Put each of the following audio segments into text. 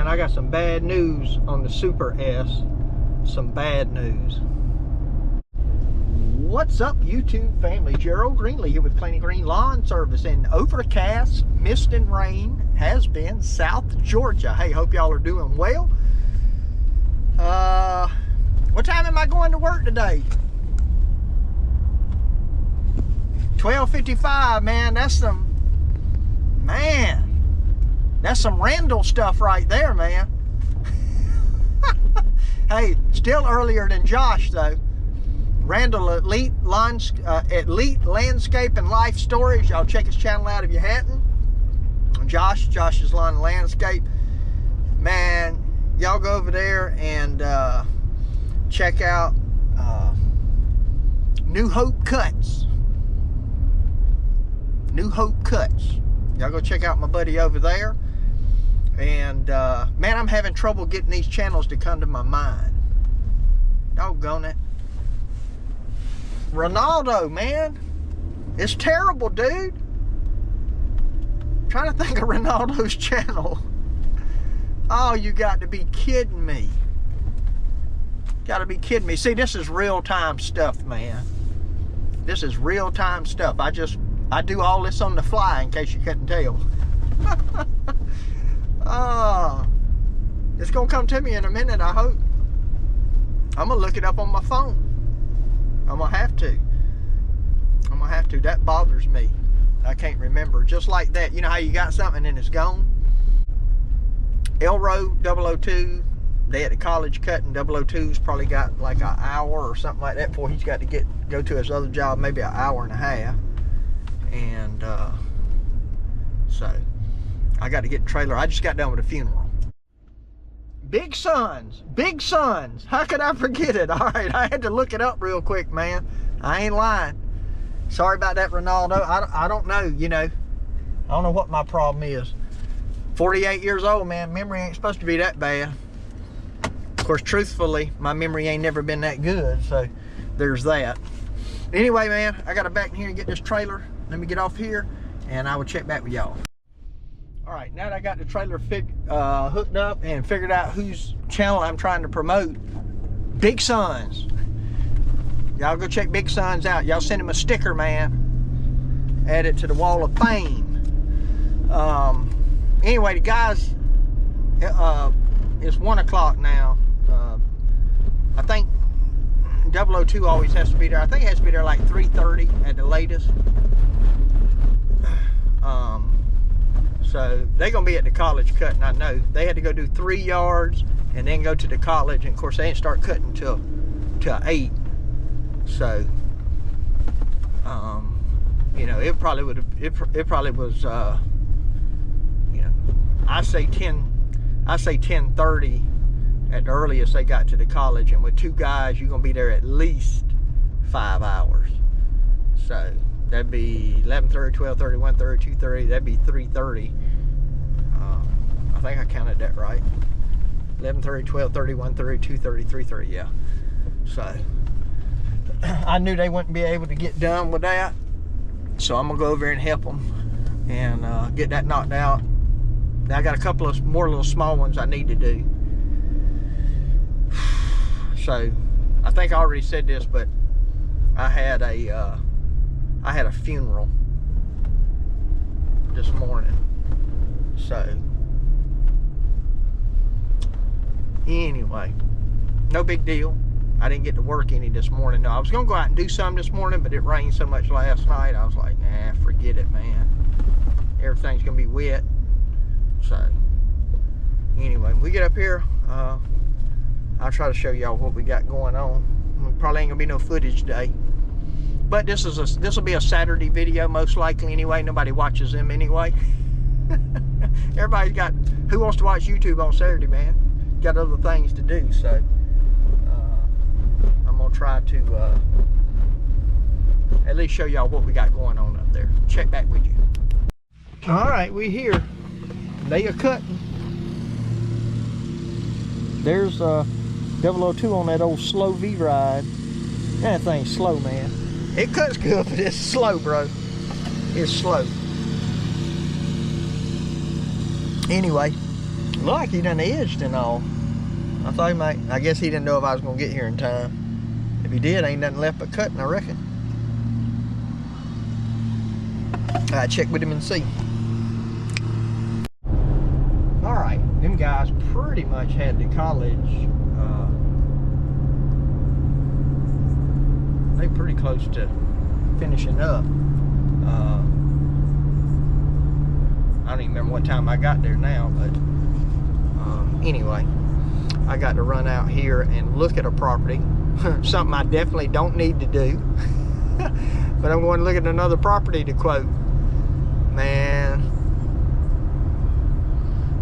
I got some bad news on the Super S. Some bad news. What's up, YouTube family? Gerald Greenlee here with Plain Green Lawn Service in overcast, mist and rain has been South Georgia. Hey, hope y'all are doing well. What time am I going to work today? 12:55, man. That's some Randall stuff right there, man. Hey, still earlier than Josh though. Randall Elite Landscape and Life Storage. Y'all check his channel out if you hadn't. Josh's Lawn and Landscape. Man, y'all go over there and check out New Hope Cuts. New Hope Cuts. Y'all go check out my buddy over there. And man, I'm having trouble getting these channels to come to my mind. Doggone it. Ronaldo, man. It's terrible, dude. I'm trying to think of Ronaldo's channel. Oh, you got to be kidding me. Got to be kidding me. See, this is real-time stuff, man. This is real-time stuff. I do all this on the fly, in case you couldn't tell. Oh, it's gonna come to me in a minute, I hope. I'm gonna look it up on my phone. I'm gonna have to. That bothers me. I can't remember. Just like that. You know how you got something and it's gone? Elrow 002, they at the college cutting. 002's probably got like an hour or something like that before he's got to go to his other job, maybe an hour and a half. And so I got to get the trailer. I just got done with a funeral. Big Sons. How could I forget it? All right, I had to look it up real quick, man. I ain't lying. Sorry about that, Ronaldo. I don't know, you know. I don't know what my problem is. 48 years old, man. Memory ain't supposed to be that bad. Of course, truthfully, my memory ain't never been that good, so there's that. Anyway, man, I got to back in here and get this trailer. Let me get off here, and I will check back with y'all. All right, now that I got the trailer hooked up and figured out whose channel I'm trying to promote, Big Sons. Y'all go check Big Sons out. Y'all send him a sticker, man. Add it to the wall of fame. Anyway, the guys, it's 1 o'clock now. I think 002 always has to be there. I think it has to be there like 3:30 at the latest. So they're gonna be at the college cutting. I know they had to go do 3 yards and then go to the college, and of course they didn't start cutting till 8. So you know, it probably was you know, I say 10:30 at the earliest they got to the college, and with 2 guys you're gonna be there at least 5 hours. So that'd be 11:30, 12:30, 1:30, 2:30. That'd be 3:30. I think I counted that right. 11:30, 12:30, 1:30, 2:30, 3:30. Yeah. So I knew they wouldn't be able to get done with that. So I'm gonna go over and help them and get that knocked out. Now I got a couple of more little small ones I need to do. So I think I already said this, but I had a funeral this morning. So anyway, no big deal. I didn't get to work any this morning. No, I was gonna go out and do some this morning, but it rained so much last night. I was like, nah, forget it, man. Everything's gonna be wet. So anyway, when we get up here, I'll try to show y'all what we got going on. Probably ain't gonna be no footage today, but this will be a Saturday video most likely anyway. Nobody watches them anyway. Everybody's got, who wants to watch YouTube on Saturday, man? Got other things to do. So I'm gonna try to at least show y'all what we got going on up there. Check back with you. All right, we here. They are cutting. There's 002 on that old slow V ride. That thing's slow, man. It cuts good, but it's slow, bro. It's slow. Anyway, Looked like he done edged and all. I thought he might. I guess he didn't know if I was gonna get here in time. If he did, ain't nothing left but cutting, I reckon. I check with him and see. All right, them guys pretty much had the college. They pretty close to finishing up. I don't even remember what time I got there now, but anyway, I got to run out here and look at a property. Something I definitely don't need to do. But I'm going to look at another property to quote. Man,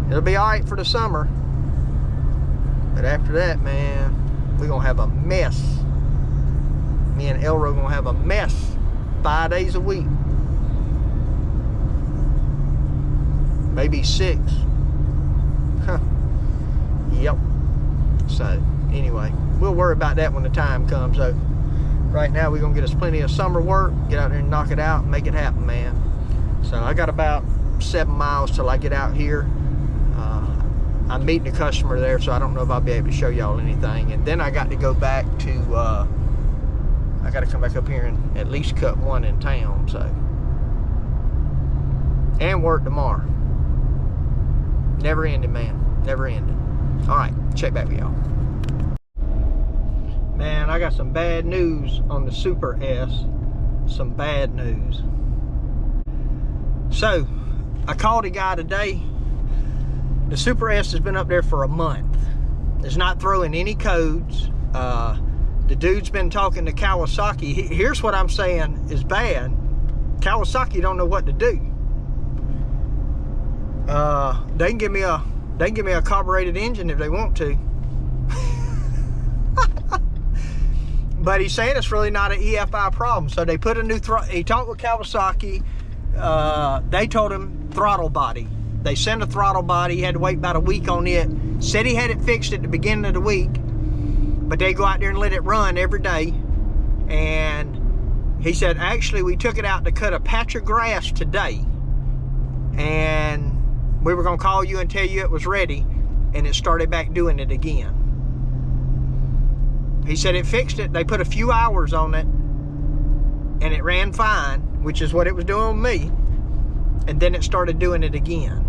it'll be all right for the summer, but after that, man, we're going to have a mess. Me and Elro going to have a mess 5 days a week. Maybe 6. Huh. Yep. So, anyway, we'll worry about that when the time comes, though. Right now, we're going to get us plenty of summer work, get out there and knock it out, and make it happen, man. So, I got about 7 miles till I get out here. I'm meeting a customer there, so I don't know if I'll be able to show y'all anything. And then I got to go back to, I got to come back up here and at least cut one in town, so. And work tomorrow. Never ending, man. Never ending. All right, check back with y'all. Man, I got some bad news on the Super S. Some bad news. So, I called a guy today. The Super S has been up there for a month. It's not throwing any codes. The dude's been talking to Kawasaki. Here's what I'm saying is bad. Kawasaki don't know what to do. They can give me a carbureted engine if they want to. But he's saying it's really not an EFI problem. So they put a new he talked with Kawasaki. They told him throttle body. They sent a throttle body. He had to wait about a week on it. Said he had it fixed at the beginning of the week, but they go out there and let it run every day. And he said, actually, we took it out to cut a patch of grass today, and we were going to call you and tell you it was ready, and it started back doing it again. He said it fixed it. They put a few hours on it, and it ran fine, which is what it was doing with me. And then it started doing it again.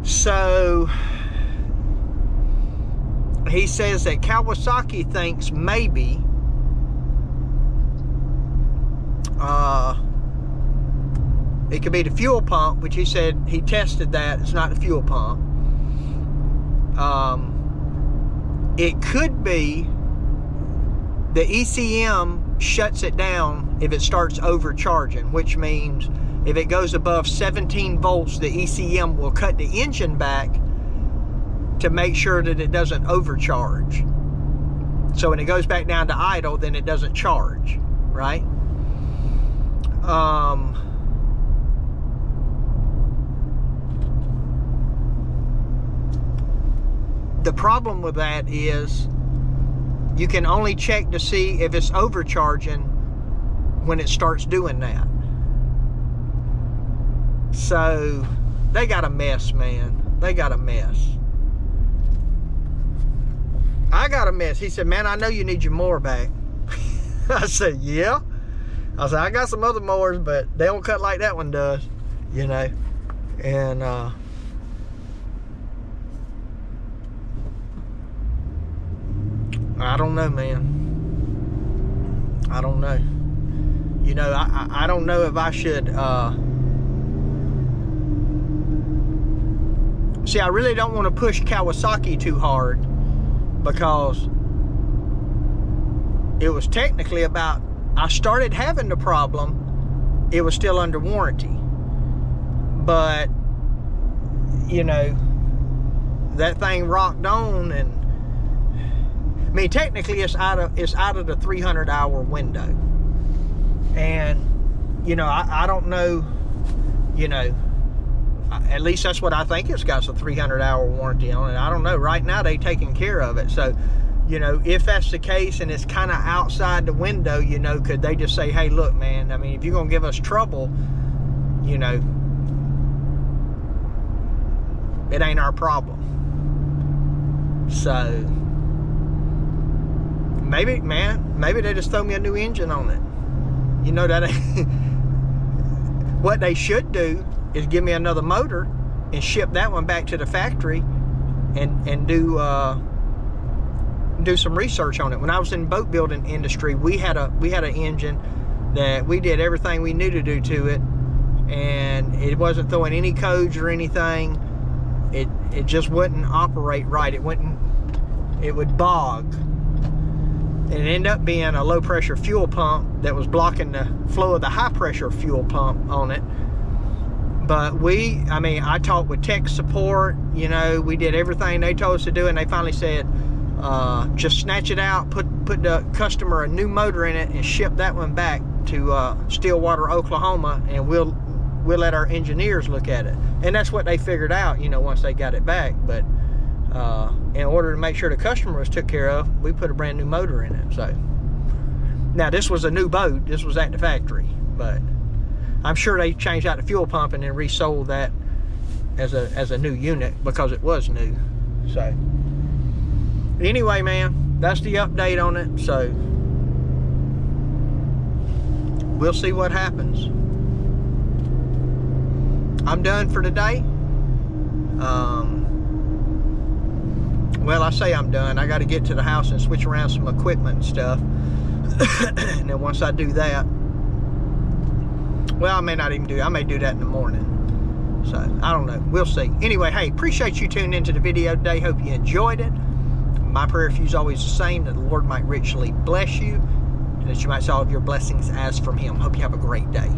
So he says that Kawasaki thinks maybe it could be the fuel pump, which he said he tested that. It's not the fuel pump. It could be the ECM shuts it down if it starts overcharging, which means if it goes above 17 volts, the ECM will cut the engine back to make sure that it doesn't overcharge. So when it goes back down to idle, then it doesn't charge, right? The problem with that is you can only check to see if it's overcharging when it starts doing that. So they got a mess, man. They got a mess. I got a mess. He said, man, I know you need your mower back. I said, yeah. I said, I got some other mowers, but they don't cut like that one does, you know. And I don't know, man. I don't know. You know, I don't know if I should see, I really don't want to push Kawasaki too hard, because it was technically about, I started having the problem, it was still under warranty. But, you know, that thing rocked on, and I mean, technically it's out of the 300-hour window. And, you know, I don't know, you know, at least that's what I think. It's got a 300-hour warranty on it. I don't know. Right now, they taking care of it. So, you know, if that's the case and it's kind of outside the window, you know, could they just say, hey, look, man, I mean, if you're going to give us trouble, you know, it ain't our problem. So maybe, man, maybe they just throw me a new engine on it. You know, that what they should do is give me another motor and ship that one back to the factory and do some research on it. When I was in the boat building industry, we had an engine that we did everything we knew to do to it, and it wasn't throwing any codes or anything. It just wouldn't operate right. It would bog. And it ended up being a low pressure fuel pump that was blocking the flow of the high pressure fuel pump on it. But I talked with tech support, you know, we did everything they told us to do, and they finally said, just snatch it out, put the customer a new motor in it, and ship that one back to Stillwater, Oklahoma, and we'll let our engineers look at it. And that's what they figured out, you know, once they got it back. But in order to make sure the customer was took care of, we put a brand new motor in it. So now this was a new boat, this was at the factory, but I'm sure they changed out the fuel pump and then resold that as a new unit because it was new. So anyway, man, that's the update on it. So we'll see what happens. I'm done for today. Well, I say I'm done. I got to get to the house and switch around some equipment and stuff. And then once I do that, well, I may not even do, I may do that in the morning. So, I don't know. We'll see. Anyway, hey, appreciate you tuning into the video today. Hope you enjoyed it. My prayer for you is always the same, that the Lord might richly bless you, and that you might see all of your blessings as from Him. Hope you have a great day.